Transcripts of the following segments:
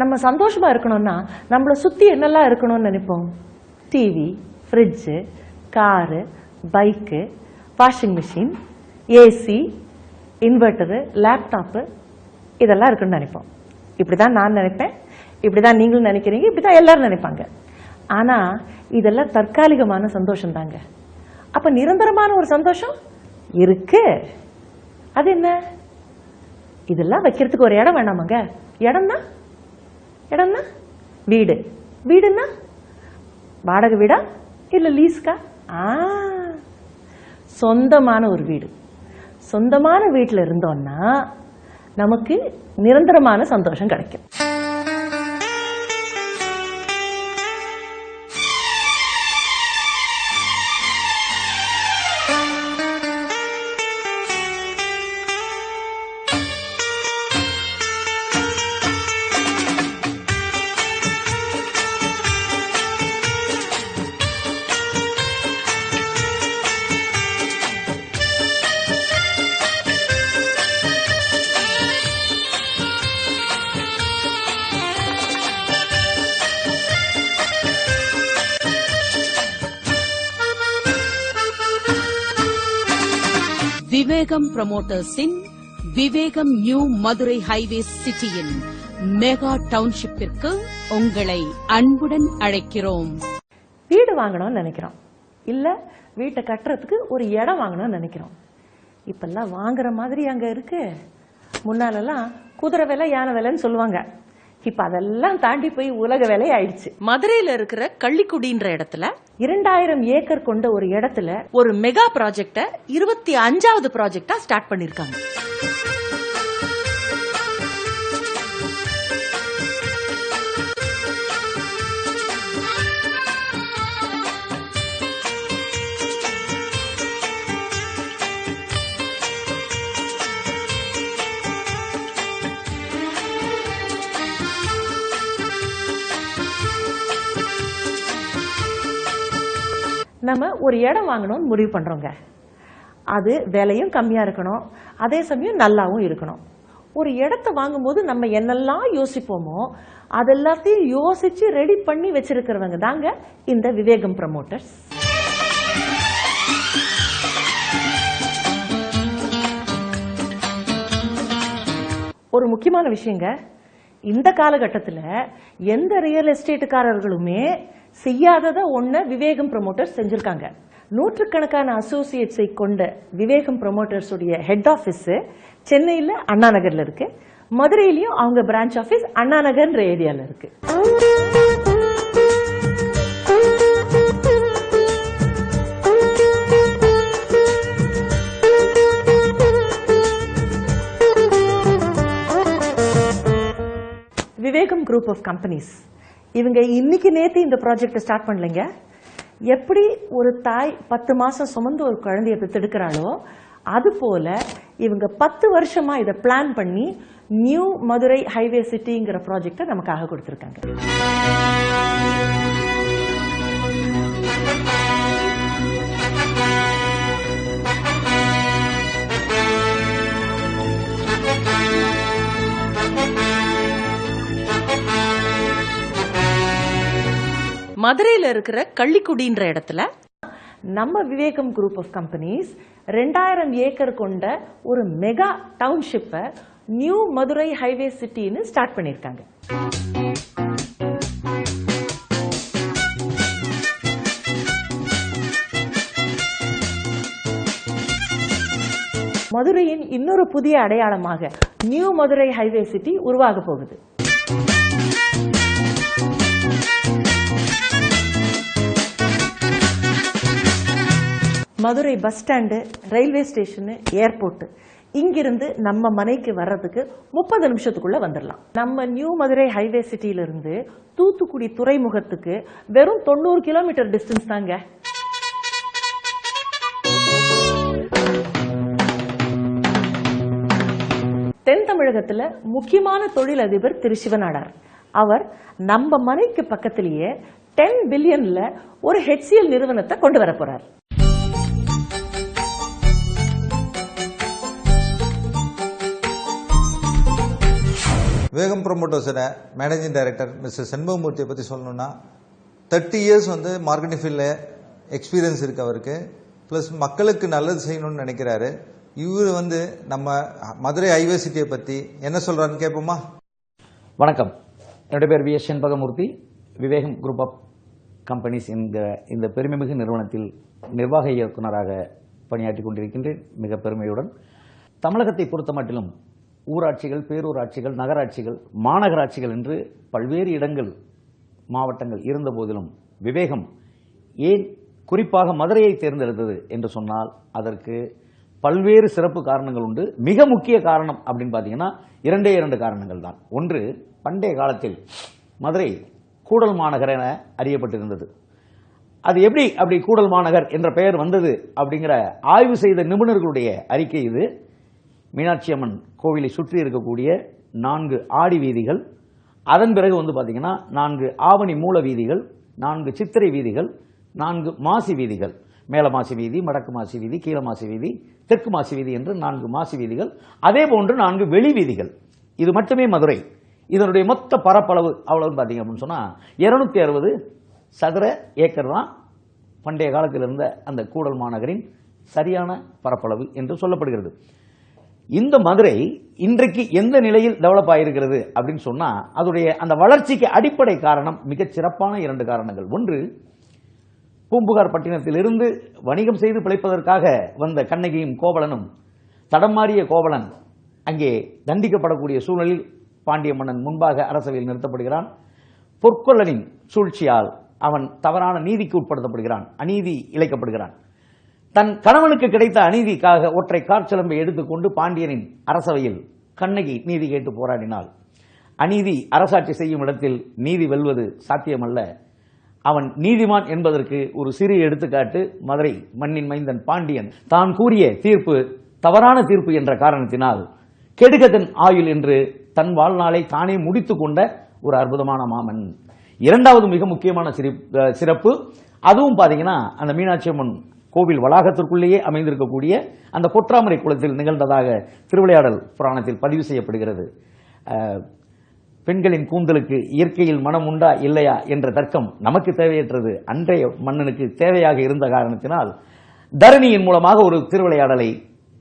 நம்ம சந்தோஷமா இருக்கணும்னா நம்மளை சுத்தி என்னெல்லாம் இருக்கணும்னு நினைப்போம்? TV, fridge, car, bike, washing machine, AC, inverter, laptop, இதெல்லாம் இருக்குன்னு நினைப்போம். இப்படிதான் நான் நினைப்பேன், இப்படிதான் நீங்களும் நினைக்கிறீங்க, இப்படிதான் எல்லாரும் நினைப்பாங்க. ஆனா இதெல்லாம் தற்காலிகமான சந்தோஷம் தாங்க. அப்ப நிரந்தரமான ஒரு சந்தோஷம் இருக்கு. அது என்ன? இதெல்லாம் வைக்கிறதுக்கு ஒரு இடம் வேணாமாங்க? இடம்னா வீடு. வீடுன்னா வாடகை வீடா இல்ல லீஸ்கா? சொந்தமான ஒரு வீடு. சொந்தமான வீட்டில் இருந்தோம்னா நமக்கு நிரந்தரமான சந்தோஷம் கிடைக்கும். விவேகம் புரமோட்டர்ஸின் விவேகம் நியூ மதுரை ஹைவே சிட்டியின் மெகா டவுன்ஷிப்பிற்கு உங்களை அன்புடன் அழைக்கிறோம். வீடு வாங்கணும்னு நினைக்கிறோம், இல்ல வீட்டை கட்டுறதுக்கு ஒரு இடம் வாங்கணும்னு நினைக்கிறோம். இப்பெல்லாம் வாங்குற மாதிரி அங்க இருக்கு. முன்னாலெல்லாம் குதிரை விலை, யானை விலைன்னு சொல்லுவாங்க. இப்ப அதெல்லாம் தாண்டி போய் உலக விலை ஆயிடுச்சு. மதுரையில இருக்கிற கள்ளிக்குடின்ற இடத்துல 2000 ஏக்கர் கொண்ட ஒரு இடத்துல ஒரு மெகா ப்ராஜெக்ட 25வது ப்ராஜெக்டா ஸ்டார்ட் பண்ணிருக்காங்க. நம்ம ஒரு இடம் வாங்கணும்னு முடிவு பண்றோங்க. அது விலையும் கம்மியா இருக்கணும், அதே சமயம் நல்லாவும் இருக்கணும். ஒரு இடத்தை வாங்கும்போது நம்ம என்னெல்லாம் யோசிப்போமோ அதெல்லாத்தையும் யோசிச்சு ரெடி பண்ணி வச்சிருக்கிறவங்க தாங்க இந்த விவேகம் ப்ரமோட்டர்ஸ். ஒரு முக்கியமான விஷயங்க, இந்த காலகட்டத்தில் எந்த ரியல் எஸ்டேட்டுக்காரர்களுமே செய்யாதத ஒண்ண விவேகம் ப்ரமோட்டர்ஸ் செஞ்சிருக்காங்க. நூற்றுக்கணக்கான அசோசியேட்ஸை கொண்ட விவேகம் ப்ரமோட்டர்ஸ் உடைய ஹெட் ஆபீஸ் சென்னையில அண்ணா நகர்ல இருக்கு. மதுரையிலயும் அவங்க பிரான்ச் ஆபீஸ் அண்ணா நகர்ன்ற ஏரியால இருக்கு. விவேகம் குரூப் ஆஃப் கம்பெனிஸ் இவங்க இன்னைக்கு நேத்து இந்த ப்ராஜெக்ட் ஸ்டார்ட் பண்ணலைங்க. எப்படி ஒரு தாய் 10 மாசம் சுமந்து ஒரு குழந்தைய பெற்றெடுக்கிறாளோ அது போல இவங்க 10 வருஷமா இதை பிளான் பண்ணி நியூ மதுரை ஹைவே சிட்டிங்கிற ப்ராஜெக்டை நமக்காக கொடுத்திருக்காங்க. மதுரையில இருக்கிற கள்ளிக்குடின்ற இடத்துல நம்ம Vivekam group of companies 2000 acre கொண்ட ஒரு மெகா டவுன்ஷிப்பை நியூ மதுரை ஹைவே சிட்டின்னு ஸ்டார்ட் பண்ணிருக்காங்க. மதுரையின் இன்னொரு புதிய அடையாளமாக நியூ மதுரை ஹைவே சிட்டி உருவாக போகுது. Madurai bus stand, railway station, airport, இங்கிருந்து நம்ம மனைக்கு வர்றதுக்கு 30 நிமிஷத்துக்குள்ள வந்துடலாம். நம்ம நியூ மதுரை ஹைவே சிட்டியிலிருந்து தூத்துக்குடி துறைமுகத்துக்கு வெறும் 90 கிலோமீட்டர் டிஸ்டன்ஸ் தாங்க. தென் தமிழகத்துல முக்கியமான தொழிலதிபர் திரு சிவநாடார். அவர் நம்ம மனைக்கு பக்கத்திலேயே 10 பில்லியன்ல ஒரு HCL நிறுவனத்தை கொண்டு வர போறார். விவேகம் ப்ரொமோட்டர்ஸோட மேனேஜிங் டைரக்டர் மிஸ்டர் செண்பகமூர்த்தியை பற்றி சொல்லணும்னா 30 இயர்ஸ் மார்க்கெட்டிங் ஃபீல்டில் எக்ஸ்பீரியன்ஸ் இருக்குது அவருக்கு. ப்ளஸ் மக்களுக்கு நல்லது செய்யணும்னு நினைக்கிறாரு. இவர் நம்ம மதுரை ஹைவே சிட்டியை பற்றி என்ன சொல்கிறாருன்னு கேட்போமா? வணக்கம், என்னுடைய பேர் V S Shenbagamoorthy. Vivekam group of companies இந்த பெருமைமிகு நிறுவனத்தில் நிர்வாக இயக்குநராக பணியாற்றி கொண்டிருக்கின்றேன் மிக பெருமையுடன். தமிழகத்தை பொறுத்த மட்டிலும் ஊராட்சிகள், பேரூராட்சிகள், நகராட்சிகள், மாநகராட்சிகள் என்று பல்வேறு இடங்கள், மாவட்டங்கள் இருந்த போதிலும் விவேகம் ஏன் குறிப்பாக மதுரையை தேர்ந்தெடுத்தது என்று சொன்னால் அதற்கு பல்வேறு சிறப்பு காரணங்கள் உண்டு. மிக முக்கிய காரணம் அப்படின்னு பார்த்தீங்கன்னா 2 காரணங்கள் தான். ஒன்று, பண்டைய காலத்தில் மதுரை கூடல் மாநகர் என அறியப்பட்டிருந்தது. அது அப்படி கூடல் மாநகர் என்ற பெயர் வந்தது அப்படிங்கிற ஆய்வு செய்த நிபுணர்களுடைய அறிக்கை இது. மீனாட்சி அம்மன் கோவிலை சுற்றி இருக்கக்கூடிய 4 ஆடி வீதிகள், அதன் பிறகு பார்த்தீங்கன்னா 4 ஆவணி மூல வீதிகள், 4 சித்திரை வீதிகள், 4 மாசி வீதிகள், மேல மாசி வீதி, வடக்கு மாசி வீதி, கீழ மாசி வீதி, தெற்கு மாசி வீதி என்று 4 மாசி வீதிகள், அதே போன்று 4 வெளி வீதிகள். இது மட்டுமே மதுரை. இதனுடைய மொத்த பரப்பளவு அவ்வளவு பார்த்தீங்க அப்படின்னு சொன்னா 260 சதுர ஏக்கர் தான் பண்டைய காலத்தில் இருந்த அந்த கூடல் மாநகரின் சரியான பரப்பளவு என்று சொல்லப்படுகிறது. இந்த மதுரை இன்றைக்கு எந்த நிலையில் டெவலப் ஆகியிருக்கிறது அப்படின்னு சொன்னா அதனுடைய அந்த வளர்ச்சிக்கு அடிப்படை காரணம் மிகச் சிறப்பான 2 காரணங்கள். ஒன்று, பூம்புகார் பட்டினத்திலிருந்து வணிகம் செய்து பிழைப்பதற்காக வந்த கண்ணகியும் கோவலனும் தடம் மாறிய கோவலன் அங்கே தண்டிக்கப்படக்கூடிய சூழலில் பாண்டிய மன்னன் முன்பாக அரசவையில் நிறுத்தப்படுகிறான். பொற்கொள்ளனின் சூழ்ச்சியால் அவன் தவறான நீதிக்கு உட்படுத்தப்படுகிறான், அநீதி இழைக்கப்படுகிறான். தன் கணவனுக்கு கிடைத்த அநீதிக்காக ஒற்றை காற்சிலம்பை எடுத்துக்கொண்டு பாண்டியனின் அரசவையில் கண்ணகி நீதி கேட்டு போராடினாள். அநீதி அரசாட்சி செய்யும் இடத்தில் நீதி வெல்வது சாத்தியமல்ல. அவன் நீதிமான் என்பதற்கு ஒரு சிறு எடுத்துக்காட்டு மதுரை மண்ணின் மைந்தன் பாண்டியன். தான் கூறிய தீர்ப்பு தவறான தீர்ப்பு என்ற காரணத்தினால் கெடுகதன் ஆயுள் என்று தன் வாழ்நாளை தானே முடித்துக் கொண்ட ஒரு அற்புதமான மாமன். 2வது மிக முக்கியமான சிறப்பு, அதுவும் பாத்தீங்கன்னா அந்த மீனாட்சி அம்மன் கோவில் வளாகத்திற்குள்ளேயே அமைந்திருக்கக்கூடிய அந்த பொற்றாமரை குளத்தில் நிகழ்ந்ததாக திருவிளையாடல் புராணத்தில் பதிவு செய்யப்படுகிறது. பெண்களின் கூந்தலுக்கு இயற்கையில் மனம் உண்டா இல்லையா என்ற தர்க்கம் நமக்கு தேவையற்றது, அன்றைய மன்னனுக்கு தேவையாக இருந்த காரணத்தினால் தரணியின் மூலமாக ஒரு திருவிளையாடலை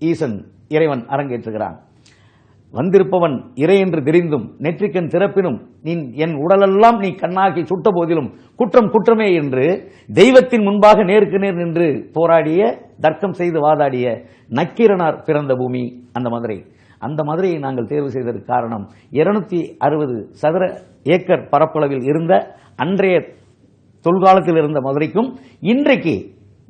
ஈசன் இறைவன் அரங்கேற்றுகிறான். வந்திருப்பவன் இறை என்று தெரிந்தும் நெற்றிக்கண் திறப்பினும் நீ என் உடலெல்லாம் நீ கண்ணாக்கி சுட்ட போதிலும் குற்றம் குற்றமே என்று தெய்வத்தின் முன்பாக நேருக்கு நேர் நின்று போராடிய, தர்க்கம் செய்து வாதாடிய நக்கீரனார் பிறந்த பூமி அந்த மதுரை. அந்த மதுரையை நாங்கள் தேர்வு செய்ததற்கு காரணம் 260 சதுர ஏக்கர் பரப்பளவில் இருந்த அன்றைய தொல்காலத்தில் இருந்த மதுரைக்கும் இன்றைக்கு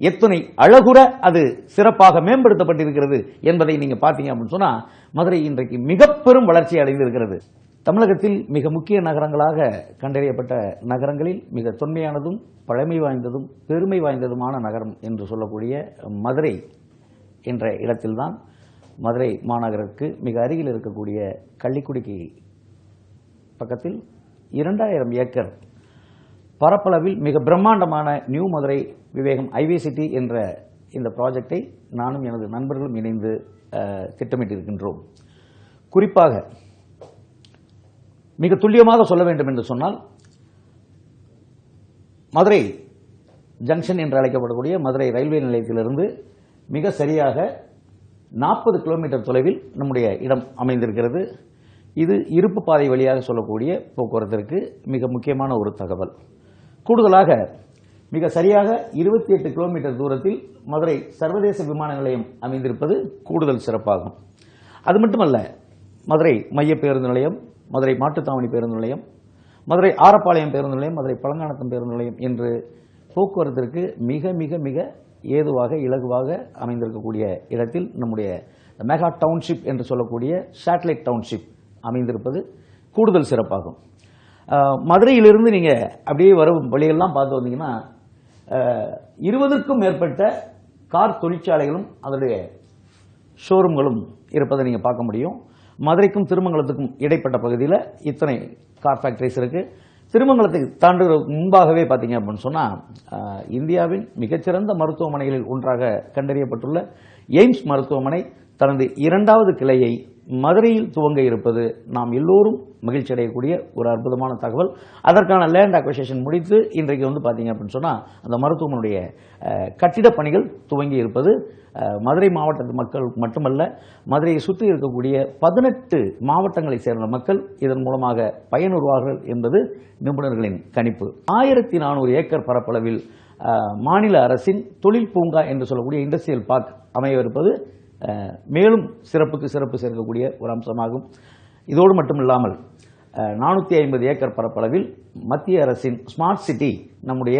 எத்தனை அழகுற அது சிறப்பாக மேம்படுத்தப்பட்டிருக்கிறது என்பதை நீங்க பாத்தீங்க அப்படின்னு சொன்னா மதுரை இன்றைக்கு மிக பெரும் வளர்ச்சி அடைந்திருக்கிறது. தமிழகத்தில் மிக முக்கிய நகரங்களாக கண்டறியப்பட்ட நகரங்களில் மிக தொன்மையானதும் பழமை வாய்ந்ததும் பெருமை வாய்ந்ததுமான நகரம் என்று சொல்லக்கூடிய மதுரை என்ற இடத்தில்தான் மதுரை மாநகருக்கு மிக அருகில் இருக்கக்கூடிய கள்ளிக்குடிக்கு பக்கத்தில் 2000 ஏக்கர் பரப்பளவில் மிக பிரம்மாண்டமான நியூ மதுரை விவேகம் ஹைவே சிட்டி என்ற இந்த ப்ராஜெக்டை நானும் எனது நண்பர்களும் இணைந்து திட்டமிட்டிருக்கின்றோம். குறிப்பாக மிக துல்லியமாக சொல்ல வேண்டும் என்று சொன்னால் மதுரை ஜங்ஷன் என்று அழைக்கப்படக்கூடிய மதுரை ரயில்வே நிலையத்திலிருந்து மிக சரியாக 40 கிலோமீட்டர் தொலைவில் நம்முடைய இடம் அமைந்திருக்கிறது. இது இருப்பு பாதை வழியாக சொல்லக்கூடிய போக்குவரத்திற்கு மிக முக்கியமான ஒரு தகவல். கூடுதலாக மிக சரியாக 28 கிலோமீட்டர் தூரத்தில் மதுரை சர்வதேச விமான நிலையம் அமைந்திருப்பது கூடுதல் சிறப்பாகும். அது மட்டுமல்ல, மதுரை மைய பேருந்து நிலையம், மதுரை மாட்டுத்தாவணி பேருந்து நிலையம், மதுரை ஆரப்பாளையம் பேருந்து நிலையம், மதுரை பழங்கானத்தம் பேருந்து நிலையம் என்று போக்குவரத்திற்கு மிக மிக மிக ஏதுவாக இலகுவாக அமைந்திருக்கக்கூடிய இடத்தில் நம்முடைய மெகா டவுன்ஷிப் என்று சொல்லக்கூடிய சேட்டலைட் டவுன்ஷிப் அமைந்திருப்பது கூடுதல் சிறப்பாகும். மதுரையிலிருந்து நீங்க அப்படியே வரும் வழியெல்லாம் பார்த்து வந்தீங்கன்னா 20க்கும் மேற்பட்ட கார் தொழிற்சாலைகளும் அதனுடைய ஷோரூம்களும் இருப்பதை நீங்க பார்க்க முடியும். மதுரைக்கும் திருமங்கலத்துக்கும் இடைப்பட்ட பகுதியில் இத்தனை கார் ஃபேக்டரிஸ் இருக்கு. திருமங்கலத்தை தாண்டுவதற்கு முன்பாகவே பார்த்தீங்க அப்படின்னு சொன்னா இந்தியாவின் மிகச்சிறந்த மருத்துவமனைகளில் ஒன்றாக கண்டறியப்பட்டுள்ள எய்ம்ஸ் மருத்துவமனை தனது 2வது கிளையை மதுரையில் துவங்க இருப்பது நாம் எல்லோரும் மகிழ்ச்சி அடையக்கூடிய ஒரு அற்புதமான தகவல். அதற்கான லேண்ட் அக்விசிஷன் முடித்து இன்றைக்கு வந்து பார்த்தீங்க அப்படின்னு சொன்னால் அந்த மருத்துவமனையுடைய கட்டிடப் பணிகள் துவங்கி இருப்பது மதுரை மாவட்டத்து மக்கள் மட்டுமல்ல, மதுரையை சுற்றி இருக்கக்கூடிய 18 மாவட்டங்களை சேர்ந்த மக்கள் இதன் மூலமாக பயனுறுவார்கள் என்பது நிபுணர்களின் கணிப்பு. 1400 ஏக்கர் பரப்பளவில் மாநில அரசின் தொழில் பூங்கா என்று சொல்லக்கூடிய இண்டஸ்ட்ரியல் பார்க் அமையவிருப்பது மேலும் சிறப்புக்கு சிறப்பு சேர்க்கக்கூடிய ஒரு அம்சமாகும். இதோடு மட்டுமில்லாமல் 450 ஏக்கர் பரப்பளவில் மத்திய அரசின் ஸ்மார்ட் சிட்டி நம்முடைய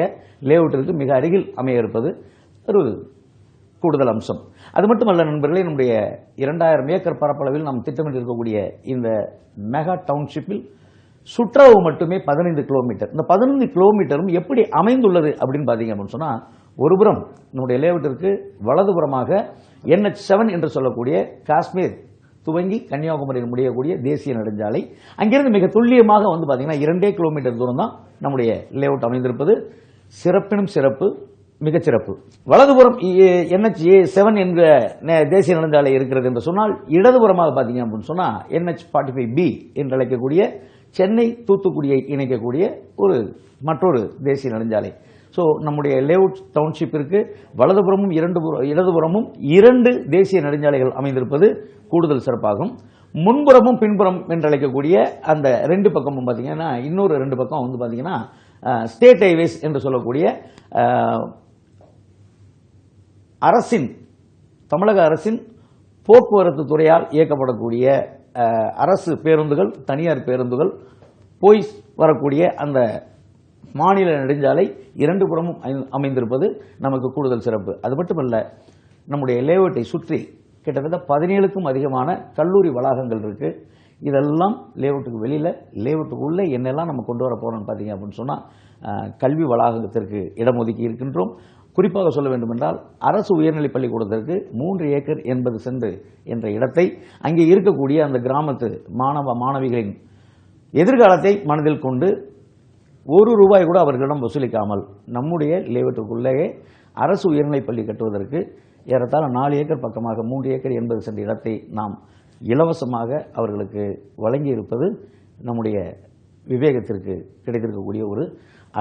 லேஅவுட்டிற்கு மிக அருகில் அமைய இருப்பது ஒரு கூடுதல் அம்சம். அது மட்டுமல்ல நண்பர்களே, நம்முடைய 2000 ஏக்கர் பரப்பளவில் நாம் திட்டமிட்டிருக்கக்கூடிய இந்த மெகா டவுன்ஷிப்பில் சுற்றளவு மட்டுமே 15 கிலோமீட்டர். இந்த 15 கிலோமீட்டரும் எப்படி அமைந்துள்ளது அப்படின்னு பார்த்தீங்க அப்படின்னு சொன்னால், ஒருபுறம் நம்முடைய லேஅவுட்டிற்கு வலதுபுறமாக NH7 என்று சொல்லக்கூடிய காஷ்மீர் துவங்கி கன்னியாகுமரியில் முடியக்கூடிய தேசிய நெடுஞ்சாலை, அங்கிருந்து மிக துல்லியமாக வந்து பார்த்தீங்கன்னா 2 கிலோமீட்டர் தூரம் தான் நம்முடைய லேஅவுட் அமைந்திருப்பது. சிறப்பினும் சிறப்பு, மிகச்சிறப்பு. வலதுபுறம் NH7 என்ற தேசிய நெடுஞ்சாலை இருக்கிறது என்று சொன்னால், இடதுபுறமாக பார்த்தீங்க அப்படின்னு சொன்னால் NH45B என்று அழைக்கக்கூடிய சென்னை தூத்துக்குடியை இணைக்கக்கூடிய மற்றொரு தேசிய நெடுஞ்சாலை. ஸோ நம்முடைய லேஅவுட் டவுன்ஷிப்பிற்கு வலதுபுறமும் இடதுபுறமும் 2 தேசிய நெடுஞ்சாலைகள் அமைந்திருப்பது கூடுதல் சிறப்பாகும். முன்புறமும் பின்புறம் என்று அழைக்கக்கூடிய அந்த 2 பக்கமும் பார்த்தீங்கன்னா இன்னொரு 2 பக்கம் வந்து பார்த்தீங்கன்னா ஸ்டேட் ஹைவேஸ் என்று சொல்லக்கூடிய தமிழக அரசின் போக்குவரத்து துறையால் இயக்கப்படக்கூடிய அரசு பேருந்துகள், தனியார் பேருந்துகள் போய் வரக்கூடிய அந்த மாநில நெடுஞ்சாலை 2 புறமும் அமைந்திருப்பது நமக்கு கூடுதல் சிறப்பு. அது மட்டுமல்ல, நம்முடைய லேஅவுட்டை சுற்றி கிட்டத்தட்ட 17க்கும் அதிகமான கல்லூரி வளாகங்கள் இருக்கு. இதெல்லாம் லேஅவுட்டுக்கு வெளியில, லேஅவுட்டுக்கு உள்ள என்னெல்லாம் நம்ம கொண்டு வர போறோம்னு பார்த்தீங்க அப்படின்னு சொன்னா, கல்வி வளாகத்திற்கு இடம் ஒதுக்கி இருக்கின்றோம். குறிப்பாக சொல்ல வேண்டும் என்றால், அரசு உயர்நிலைப் பள்ளிக்கூடத்திற்கு 3 ஏக்கர் 80 சென்ட் என்ற இடத்தை அங்கே இருக்கக்கூடிய அந்த கிராமத்து மாணவிகளின் எதிர்காலத்தை மனதில் கொண்டு ₹1 கூட அவர்களிடம் வசூலிக்காமல் நம்முடைய லேஅவுட்டுக்குள்ளேயே அரசு உயர்நிலைப் பள்ளி கட்டுவதற்கு ஏறத்தாழ 4 ஏக்கர் பக்கமாக 3 ஏக்கர் 80 சென்ட் இடத்தை நாம் இலவசமாக அவர்களுக்கு வழங்கி இருப்பது நம்முடைய விவேகத்திற்கு கிடைத்திருக்கக்கூடிய ஒரு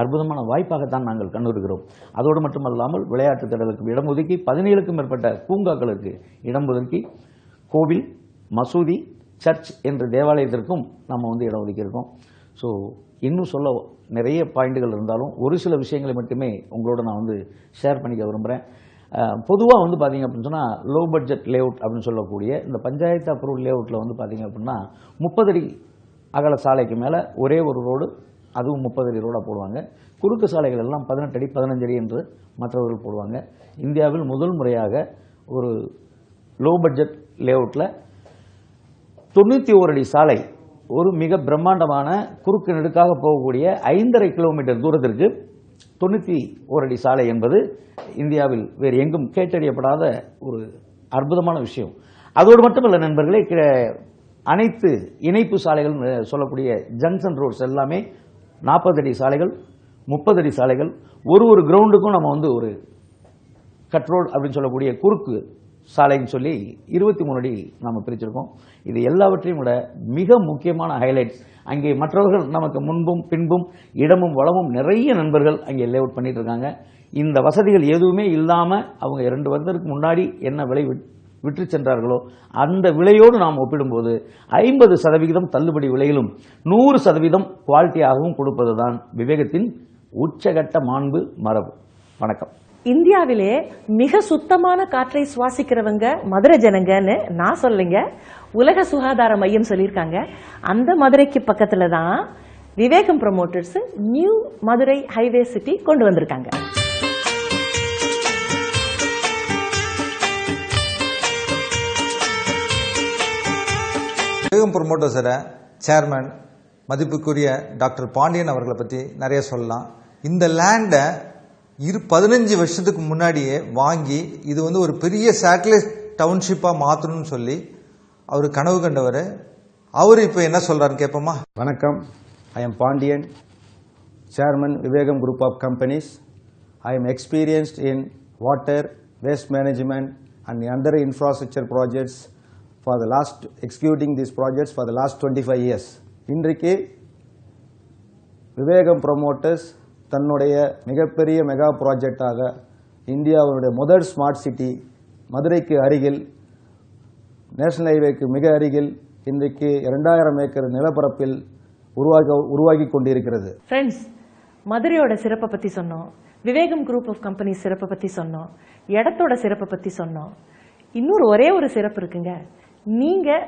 அற்புதமான வாய்ப்பாகத்தான் நாங்கள் கண்டுகிறோம். அதோடு மட்டுமல்லாமல் விளையாட்டு திடலுக்கு இடம் ஒதுக்கி 17க்கும் மேற்பட்ட பூங்காக்களுக்கு இடம் ஒதுக்கி கோவில், மசூதி, சர்ச் என்ற தேவாலயத்திற்கும் நம்ம வந்து இடம் ஒதுக்கியிருக்கோம். ஸோ இன்னும் சொல்ல நிறைய பாயிண்ட்டுகள் இருந்தாலும் ஒரு சில விஷயங்களை மட்டுமே உங்களோட நான் வந்து ஷேர் பண்ணிக்க விரும்புகிறேன். பொதுவாக வந்து பார்த்தீங்க அப்படின்னு சொன்னால் லோ பட்ஜெட் லேஅவுட் அப்படின்னு சொல்லக்கூடிய இந்த பஞ்சாயத்து அப்ரூவல் லேஅவுட்டில் வந்து பார்த்தீங்க அப்படின்னா 30 அடி அகல சாலைக்கு மேலே ஒரே ஒரு ரோடு, அதுவும் 30 அடி ரோடாக போடுவாங்க. குறுக்கு சாலைகள் எல்லாம் 18 அடி 15 அடி என்று மற்றவர்கள் போடுவாங்க. இந்தியாவில் முதல் முறையாக ஒரு லோ பட்ஜெட் லேஅவுட்டில் 91 அடி சாலை, ஒரு மிக பிரம்மாண்டமான குறுக்கு நெடுக்காக போகக்கூடிய 5.5 கிலோமீட்டர் தூரத்திற்கு 91 அடி சாலை என்பது இந்தியாவில் வேறு எங்கும் கேட்டறியப்படாத ஒரு அற்புதமான விஷயம். அதோடு மட்டுமல்ல நண்பர்களே, அனைத்து இணைப்பு சாலைகள் சொல்லக்கூடிய ஜங்ஷன் ரோட்ஸ் எல்லாமே 40 அடி சாலைகள், 30 அடி சாலைகள். ஒரு கிரவுண்டுக்கும் நம்ம வந்து ஒரு கட் ரோடு அப்படின்னு சொல்லக்கூடிய குறுக்கு சாலைன்னு சொல்லி 23 அடி நம்ம பிரிச்சிருக்கோம். இது எல்லாவற்றையும் விட மிக முக்கியமான ஹைலைட்ஸ், அங்கே மற்றவர்கள் நமக்கு முன்பும் பின்பும் இடமும் வளமும் நிறைய நண்பர்கள் அங்கே லேஅவுட் பண்ணிட்டு இருக்காங்க. இந்த வசதிகள் எதுவுமே இல்லாமல் அவங்க 2 வருடத்துக்கு முன்னாடி என்ன விலை விற்று சென்றார்களோ அந்த விலையோடு நாம் ஒப்பிடும்போது 50% தள்ளுபடி விலையிலும் 100% குவாலிட்டியாகவும் கொடுப்பதுதான் விவேகத்தின் உச்சகட்ட மாண்பு மரபு. வணக்கம். இந்தியாவிலே மிக சுத்தமான காற்றை சுவாசிக்கிறவங்க மதுரை ஜனங்கன்னு நான் சொல்லுங்க, உலக சுகாதார மையம் சொல்லியிருக்காங்க. அந்த மதுரைக்கு பக்கத்துல தான் Vivekam promoters new Madurai highway city கொண்டு வந்திருக்காங்க. விவேகம் ப்ரமோட்டர்ஸோட சேர்மன் மதிப்புக்குரிய டாக்டர் பாண்டியன் அவர்களை பற்றி நிறைய சொல்லலாம். இந்த லேண்டை 15 வருஷத்துக்கு முன்னாடியே வாங்கி இது வந்து ஒரு பெரிய சேட்டலைட் டவுன்ஷிப்பாக மாற்றணும்னு சொல்லி அவர் கனவு கண்டவர். அவர் இப்போ என்ன சொல்கிறாருன்னு கேட்போமா? வணக்கம். I am Pandian, Chairman Vivegam Group of Companies. I am experienced in water, waste management and other infrastructure projects for the last executing these projects for the last 25 years. இன்றைக்கு விவேகம் ப்ரொமோட்டர்ஸ் தன்னுடைய மிகப்பெரிய மெகா ப்ராஜெக்டாக இந்தியாவுடைய முதல் smart city மதுரைக்கு அருகில் national ஹைவேக்கு மிக அருகில் இன்றைக்கு 2000 ஏக்கர் நிலப்பரப்பில் உருவாகி கொண்டிருக்கிறது. ஃப்ரெண்ட்ஸ், மதுரையோட சிறப்பை பற்றி சொன்னோம், விவேகம் குரூப் ஆஃப் கம்பெனி சிறப்பை பற்றி சொன்னோம், இடத்தோட சிறப்பை பற்றி சொன்னோம். இன்னொரு ஒரே ஒரு சிறப்பு இருக்குங்க. நீங்கள்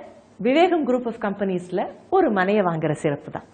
விவேகம் குரூப் ஆஃப் கம்பெனிஸில் ஒரு மனையை வாங்குற சிறப்பு தான்.